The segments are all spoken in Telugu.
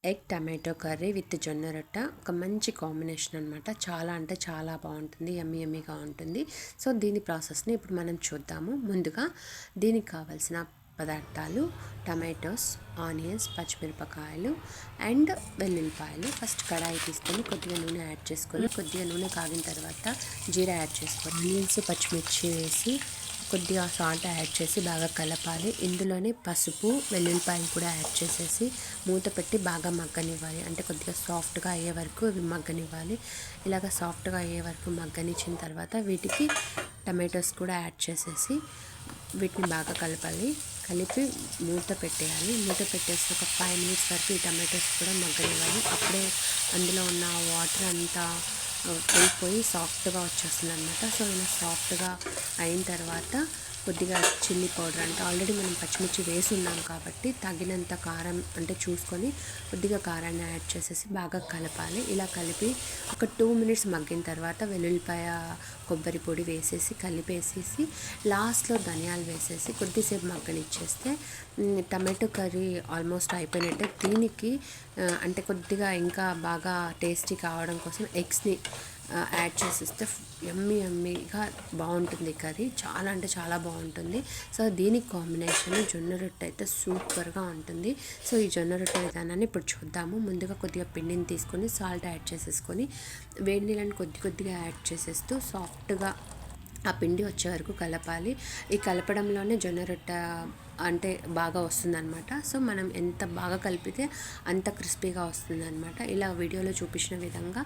ఎగ్ టమాటో కర్రీ విత్ జొన్న రొట్ట ఒక మంచి కాంబినేషన్ అనమాట. చాలా అంటే చాలా బాగుంటుంది, యమ్మీ యమ్మీగా ఉంటుంది. సో దీని ప్రాసెస్ని ఇప్పుడు మనం చూద్దాము. ముందుగా దీనికి కావాల్సిన పదార్థాలు టమాటోస్, ఆనియన్స్, పచ్చిమిరపకాయలు అండ్ వెల్లుల్లిపాయలు. ఫస్ట్ కడాయి తీసుకొని కొద్దిగా నూనె యాడ్ చేసుకొని కొద్దిగా నూనె కాగిన తర్వాత జీరా యాడ్ చేసుకోవాలి. ఆనియన్స్, పచ్చిమిర్చి వేసి కొద్దిగా సాల్ట్ యాడ్ చేసి బాగా కలపాలి. ఇందులోనే పసుపు, వెల్లుల్లిపాయలు కూడా యాడ్ చేసేసి మూత పెట్టి బాగా మగ్గనివ్వాలి. అంటే కొద్దిగా సాఫ్ట్గా అయ్యే వరకు ఇవి మగ్గనివ్వాలి. ఇలాగ సాఫ్ట్గా అయ్యే వరకు మగ్గనిచ్చిన తర్వాత వీటికి టమాటోస్ కూడా యాడ్ చేసేసి వీటిని బాగా కలపాలి. కలిపి మూత పెట్టేయాలి. మూత పెట్టేసి ఒక 5 మినిట్స్ వరకు ఈ టమాటోస్ కూడా మగ్గనివ్వాలి. అప్పుడే అందులో ఉన్న వాటర్ అంతా వెళ్ళిపోయి సాఫ్ట్గా వచ్చేస్తుంది అనమాట. సో ఇలా సాఫ్ట్గా అయిన తర్వాత కొద్దిగా చిల్లీ పౌడర్, అంటే ఆల్రెడీ మనం పచ్చిమిర్చి వేసి ఉన్నాం కాబట్టి తగినంత కారం అంటే చూసుకొని కొద్దిగా కారాన్ని యాడ్ చేసేసి బాగా కలపాలి. ఇలా కలిపి ఒక 2 మినిట్స్ మగ్గిన తర్వాత వెల్లుల్లిపాయ, కొబ్బరి పొడి వేసేసి కలిపేసేసి లాస్ట్లో ధనియాలు వేసేసి కొద్దిసేపు మగ్గనిచ్చేస్తే టమాటో కర్రీ ఆల్మోస్ట్ అయిపోయినట్టే. దీనికి అంటే కొద్దిగా ఇంకా బాగా టేస్టీ కావడం కోసం ఎగ్స్ని యాడ్ చేసిస్తే యమ్మీ యమ్మీగా బాగుంటుంది కర్రీ. చాలా అంటే చాలా బాగుంటుంది. సో దీనికి కాంబినేషన్ జొన్న రొట్టె అయితే సూపర్గా ఉంటుంది. సో ఈ జొన్న రొట్టె విధానాన్ని ఇప్పుడు చూద్దాము. ముందుగా కొద్దిగా పిండిని తీసుకొని సాల్ట్ యాడ్ చేసేసుకొని వేడి నీళ్ళని కొద్దిగా యాడ్ చేసేస్తూ సాఫ్ట్గా ఆ పిండి వచ్చే వరకు కలపాలి. ఈ కలపడంలోనే జొన్న రొట్టె అంటే బాగా వస్తుందన్నమాట. సో మనం ఎంత బాగా కలిపితే అంత క్రిస్పీగా వస్తుందన్నమాట. ఇలా వీడియోలో చూపించిన విధంగా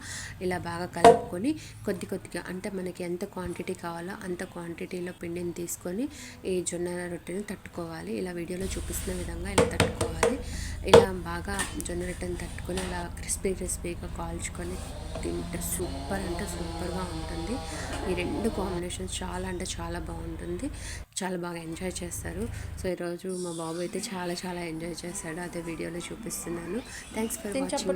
ఇలా బాగా కలుపుకొని కొద్దిగా అంటే మనకి ఎంత క్వాంటిటీ కావాలో అంత క్వాంటిటీలో పిండిని తీసుకొని ఈ జొన్న రొట్టెని తట్టుకోవాలి. ఇలా వీడియోలో చూపిస్తున్న విధంగా ఇలా తట్టుకోవాలి. ఇలా బాగా జొన్న రొట్టెని తట్టుకొని అలా క్రిస్పీగా కాల్చుకొని తింటే సూపర్ అంటే సూపర్గా ఉంటుంది. ఈ రెండు కాంబినేషన్స్ చాలా అంటే చాలా బాగుంటుంది. చాలా బాగా ఎంజాయ్ చేస్తారు. సో ఈరోజు మా బాబు అయితే చాలా ఎంజాయ్ చేశాడు. అదే వీడియోలో చూపిస్తున్నాను. Thanks for watching.